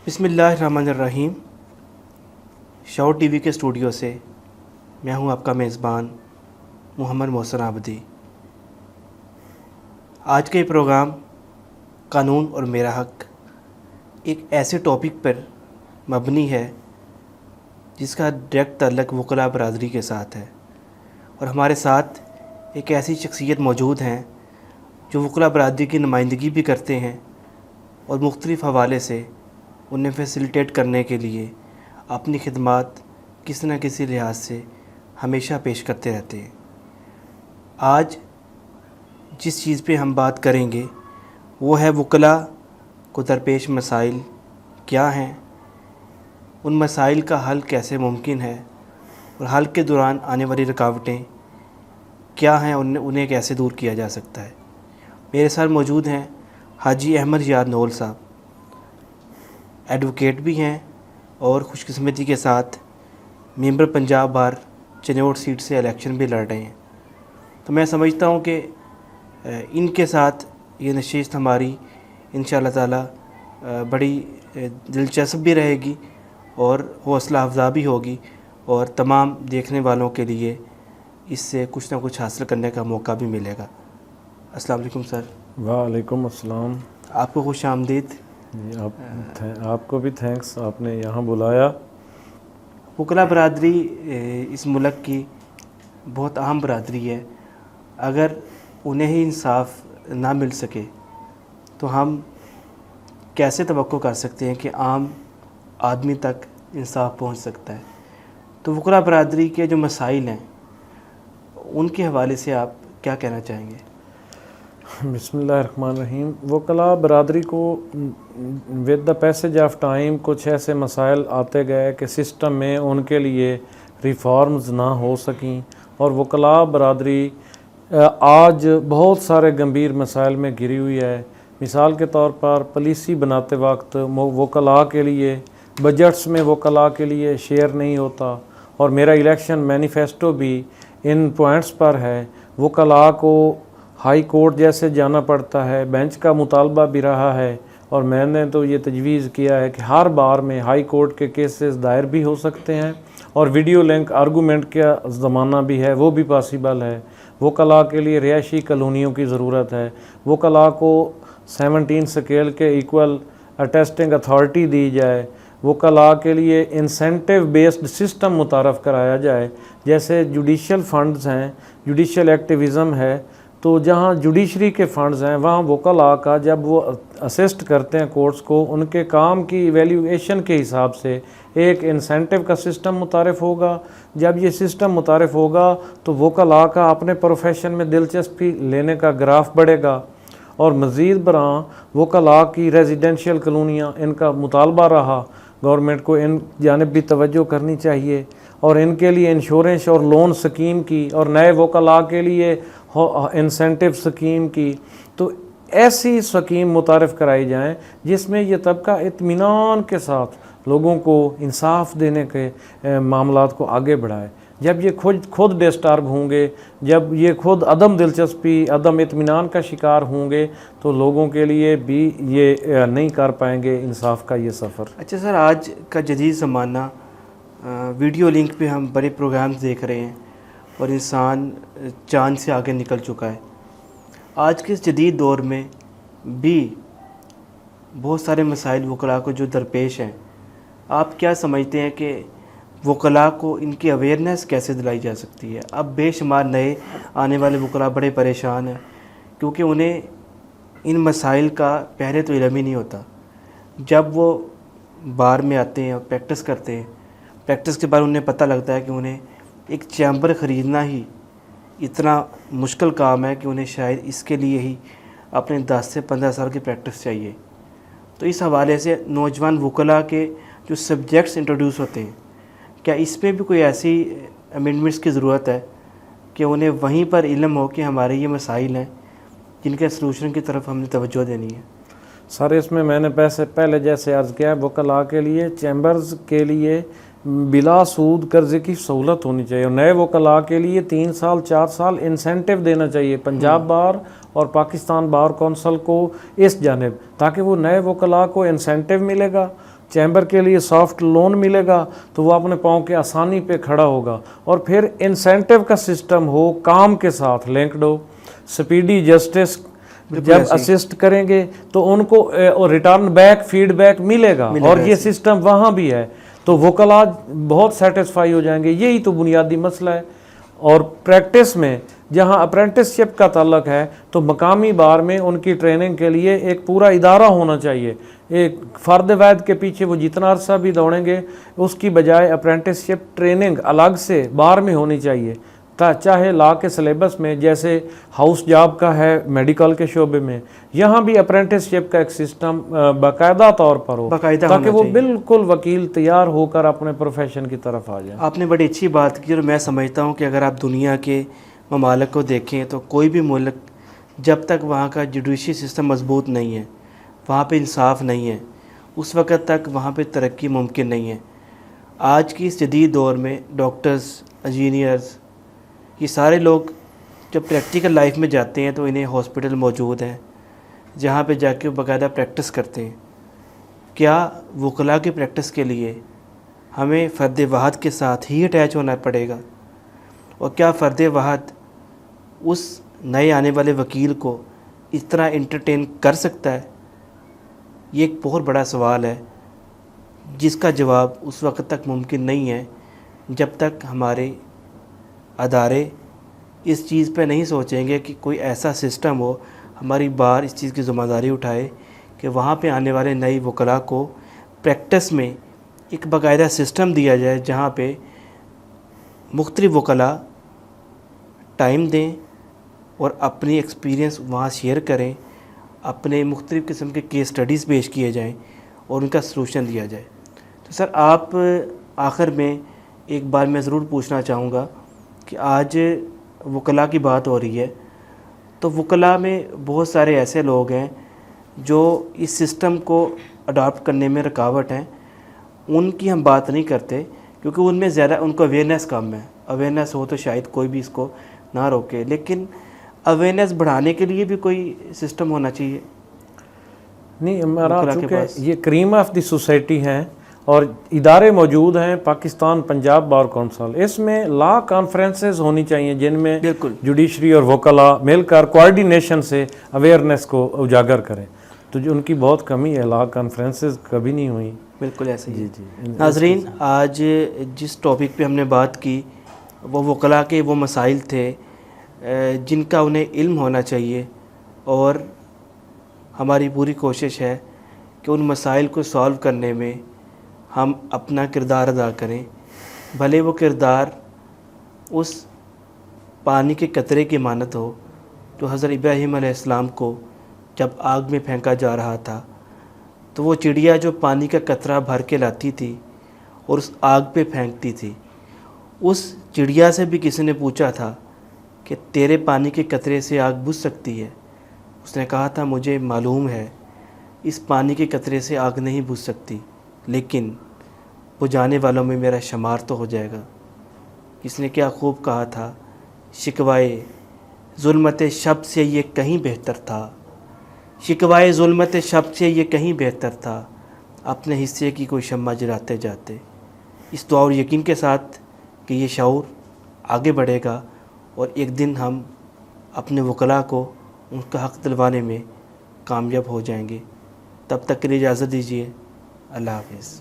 بسم اللہ الرحمن الرحیم. شاؤ ٹی وی کے اسٹوڈیو سے میں ہوں آپ کا میزبان محمد محسن عابدی. آج کا یہ پروگرام قانون اور میرا حق ایک ایسے ٹاپک پر مبنی ہے جس کا ڈائریکٹ تعلق وکلاء برادری کے ساتھ ہے، اور ہمارے ساتھ ایک ایسی شخصیت موجود ہیں جو وکلاء برادری کی نمائندگی بھی کرتے ہیں اور مختلف حوالے سے انہیں فیسیلیٹیٹ کرنے کے لیے اپنی خدمات کسی نہ کسی لحاظ سے ہمیشہ پیش کرتے رہتے ہیں. آج جس چیز پہ ہم بات کریں گے وہ ہے وکلاء کو درپیش مسائل کیا ہیں، ان مسائل کا حل کیسے ممکن ہے، اور حل کے دوران آنے والی رکاوٹیں کیا ہیں، انہیں کیسے دور کیا جا سکتا ہے. میرے ساتھ موجود ہیں حاجی احمد یار نول صاحب، ایڈوکیٹ بھی ہیں اور خوش قسمتی کے ساتھ ممبر پنجاب بار چنوٹ سیٹ سے الیکشن بھی لڑ رہے ہیں. تو میں سمجھتا ہوں کہ ان کے ساتھ یہ نشست ہماری انشاءاللہ تعالی بڑی دلچسپ بھی رہے گی اور حوصلہ افزا بھی ہوگی، اور تمام دیکھنے والوں کے لیے اس سے کچھ نہ کچھ حاصل کرنے کا موقع بھی ملے گا. السلام علیکم سر. وعلیکم السلام. آپ کو خوش آمدید. آپ کو بھی تھینکس، آپ نے یہاں بلایا. وکلاء برادری اس ملک کی بہت اہم برادری ہے. اگر انہیں ہی انصاف نہ مل سکے تو ہم کیسے توقع کر سکتے ہیں کہ عام آدمی تک انصاف پہنچ سکتا ہے. تو وکلاء برادری کے جو مسائل ہیں ان کے حوالے سے آپ کیا کہنا چاہیں گے؟ بسم اللہ الرحمن الرحیم. وکلاء برادری کو with the passage of time کچھ ایسے مسائل آتے گئے کہ سسٹم میں ان کے لیے ریفارمز نہ ہو سکیں، اور وکلاء برادری آج بہت سارے گمبھیر مسائل میں گھری ہوئی ہے. مثال کے طور پر پالیسی بناتے وقت وکلاء کے لیے بجٹس میں وکلاء کے لیے شیئر نہیں ہوتا، اور میرا الیکشن مینیفیسٹو بھی ان پوائنٹس پر ہے. وکلاء کو ہائی کورٹ جیسے جانا پڑتا ہے، بینچ کا مطالبہ بھی رہا ہے، اور میں نے تو یہ تجویز کیا ہے کہ ہر بار میں ہائی کورٹ کے کیسز دائر بھی ہو سکتے ہیں، اور ویڈیو لنک آرگومنٹ کا زمانہ بھی ہے، وہ بھی پاسیبل ہے. وکلاء کے لیے رہائشی کالونیوں کی ضرورت ہے. وکلاء کو 17 سکیل کے ایکول اٹیسٹنگ اتھارٹی دی جائے. وکلاء کے لیے انسینٹیو بیسڈ سسٹم متعارف کرایا جائے. جیسے جوڈیشل فنڈز ہیں، جوڈیشل ایکٹیویزم ہے، تو جہاں جوڈیشری کے فنڈز ہیں وہاں وکلاء کا جب وہ اسسٹ کرتے ہیں کورٹس کو، ان کے کام کی ایویلیویشن کے حساب سے ایک انسینٹیو کا سسٹم متعارف ہوگا. جب یہ سسٹم متعارف ہوگا تو وکلاء کا اپنے پروفیشن میں دلچسپی لینے کا گراف بڑھے گا. اور مزید برآں وکلاء کی ریزیڈینشیل کالونیاں، ان کا مطالبہ رہا، گورنمنٹ کو ان جانب بھی توجہ کرنی چاہیے، اور ان کے لیے انشورنس اور لون سکیم کی، اور نئے وکلاء کے لیے انسینٹیو سکیم کی. تو ایسی سکیم متعارف کرائی جائیں جس میں یہ طبقہ اطمینان کے ساتھ لوگوں کو انصاف دینے کے معاملات کو آگے بڑھائے. جب یہ خود ڈسٹرب ہوں گے، جب یہ خود عدم دلچسپی، عدم اطمینان کا شکار ہوں گے، تو لوگوں کے لیے بھی یہ نہیں کر پائیں گے انصاف کا یہ سفر. اچھا سر، آج کا جدید زمانہ ویڈیو لنک پہ ہم بڑے پروگرامز دیکھ رہے ہیں، اور انسان چاند سے آگے نکل چکا ہے. آج کے اس جدید دور میں بھی بہت سارے مسائل وکلاء کو جو درپیش ہیں، آپ کیا سمجھتے ہیں کہ وکلاء کو ان کی اویئرنیس کیسے دلائی جا سکتی ہے؟ اب بے شمار نئے آنے والے وکلاء بڑے پریشان ہیں کیونکہ انہیں ان مسائل کا پہلے تو علم ہی نہیں ہوتا. جب وہ بار میں آتے ہیں اور پریکٹس کرتے ہیں، پریکٹس کے بعد انہیں پتہ لگتا ہے کہ انہیں ایک چیمبر خریدنا ہی اتنا مشکل کام ہے کہ انہیں شاید اس کے لیے ہی اپنے 10 سے 15 سال کی پریکٹس چاہیے. تو اس حوالے سے نوجوان وکلاء کے جو سبجیکٹس انٹروڈیوس ہوتے ہیں، کیا اس میں بھی کوئی ایسی امینڈمنٹس کی ضرورت ہے کہ انہیں وہیں پر علم ہو کہ ہمارے یہ مسائل ہیں جن کے سلوشن کی طرف ہم نے توجہ دینی ہے؟ سر، اس میں نے پہلے جیسے عرض کیا، وکلاء کے لیے چیمبرز کے لیے بلا سود قرضے کی سہولت ہونی چاہیے، اور نئے وکلاء کے لیے 3 سال 4 سال انسینٹیو دینا چاہیے پنجاب بار اور پاکستان بار کونسل کو اس جانب، تاکہ وہ نئے وکلاء کو انسینٹیو ملے گا. چیمبر کے لیے سافٹ لون ملے گا تو وہ اپنے پاؤں کے آسانی پہ کھڑا ہوگا. اور پھر انسینٹیو کا سسٹم ہو, کام کے ساتھ لنکڈ ہو, سپیڈی جسٹس جب اسسٹ کریں گے تو ان کو ریٹرن بیک فیڈ بیک ملے گا, اور یہ سسٹم وہاں بھی ہے تو وکلاء بہت سیٹسفائی ہو جائیں گے. یہی تو بنیادی مسئلہ ہے. اور پریکٹس میں جہاں اپرینٹس شپ کا تعلق ہے تو مقامی بار میں ان کی ٹریننگ کے لیے ایک پورا ادارہ ہونا چاہیے. ایک فرد واحد کے پیچھے وہ جتنا عرصہ بھی دوڑیں گے اس کی بجائے اپرینٹس شپ ٹریننگ الگ سے بار میں ہونی چاہیے, چاہے لا کے سلیبس میں جیسے ہاؤس جاب کا ہے میڈیکل کے شعبے میں, یہاں بھی اپرینٹس شپ کا ایک سسٹم باقاعدہ طور پر ہو تاکہ وہ بالکل وکیل تیار ہو کر اپنے پروفیشن کی طرف آ جائیں. آپ نے بڑی اچھی بات کی, اور میں سمجھتا ہوں کہ اگر آپ دنیا کے ممالک کو دیکھیں تو کوئی بھی ملک جب تک وہاں کا جوڈیشری سسٹم مضبوط نہیں ہے, وہاں پہ انصاف نہیں ہے, اس وقت تک وہاں پہ ترقی ممکن نہیں ہے. آج کی اس جدید دور میں ڈاکٹرز, انجینئرز, یہ سارے لوگ جب پریکٹیکل لائف میں جاتے ہیں تو انہیں ہاسپٹل موجود ہیں جہاں پہ جا کے باقاعدہ پریکٹس کرتے ہیں. کیا وکلاء کی پریکٹس کے لیے ہمیں فرد واحد کے ساتھ ہی اٹیچ ہونا پڑے گا, اور کیا فرد واحد اس نئے آنے والے وکیل کو اس طرح انٹرٹین کر سکتا ہے؟ یہ ایک بہت بڑا سوال ہے جس کا جواب اس وقت تک ممکن نہیں ہے جب تک ہمارے ادارے اس چیز پہ نہیں سوچیں گے کہ کوئی ایسا سسٹم ہو, ہماری بار اس چیز کی ذمہ داری اٹھائے کہ وہاں پہ آنے والے نئی وکلاء کو پریکٹس میں ایک باقاعدہ سسٹم دیا جائے جہاں پہ مختلف وکلاء ٹائم دیں اور اپنی ایکسپیرینس وہاں شیئر کریں, اپنے مختلف قسم کے کیس سٹڈیز پیش کیے جائیں اور ان کا سلوشن دیا جائے. تو سر آپ آخر میں ایک بار میں ضرور پوچھنا چاہوں گا کہ آج وکلاء کی بات ہو رہی ہے تو وکلاء میں بہت سارے ایسے لوگ ہیں جو اس سسٹم کو اڈاپٹ کرنے میں رکاوٹ ہیں. ان کی ہم بات نہیں کرتے کیونکہ ان میں زیادہ ان کو اویئرنیس کم ہے. اویئرنیس ہو تو شاید کوئی بھی اس کو نہ روکے, لیکن اویئرنیس بڑھانے کے لیے بھی کوئی سسٹم ہونا چاہیے. نہیں, ہمارا چونکہ یہ کریم آف دی سوسائٹی ہیں اور ادارے موجود ہیں پاکستان پنجاب بار کونسل, اس میں لا کانفرنسز ہونی چاہیے جن میں جوڈیشری اور وکلاء مل کر کوارڈینیشن سے اویئرنیس کو اجاگر کریں. تو جو ان کی بہت کمی ہے, لا کانفرنسز کبھی نہیں ہوئی. بالکل ایسے ہی. ناظرین, آج جس ٹاپک پہ ہم نے بات کی وہ وکلاء کے وہ مسائل تھے جن کا انہیں علم ہونا چاہیے, اور ہماری پوری کوشش ہے کہ ان مسائل کو سالو کرنے میں ہم اپنا کردار ادا کریں, بھلے وہ کردار اس پانی کے قطرے کی مانند ہو جو حضرت ابراہیم علیہ السلام کو جب آگ میں پھینکا جا رہا تھا تو وہ چڑیا جو پانی کا قطرہ بھر کے لاتی تھی اور اس آگ پہ پھینکتی تھی, اس چڑیا سے بھی کسی نے پوچھا تھا کہ تیرے پانی کے قطرے سے آگ بجھ سکتی ہے؟ اس نے کہا تھا مجھے معلوم ہے اس پانی کے قطرے سے آگ نہیں بجھ سکتی, لیکن بجھانے والوں میں میرا شمار تو ہو جائے گا. اس نے کیا خوب کہا تھا, شکوائے ظلمت شب سے یہ کہیں بہتر تھا, شکوائے ظلمت شب سے یہ کہیں بہتر تھا, اپنے حصے کی کوئی شمع جلاتے جاتے. اس دعا اور یقین کے ساتھ کہ یہ شعور آگے بڑھے گا اور ایک دن ہم اپنے وکلاء کو ان کا حق دلوانے میں کامیاب ہو جائیں گے. تب تک کے لیے اجازت دیجیے. اللہ حافظ.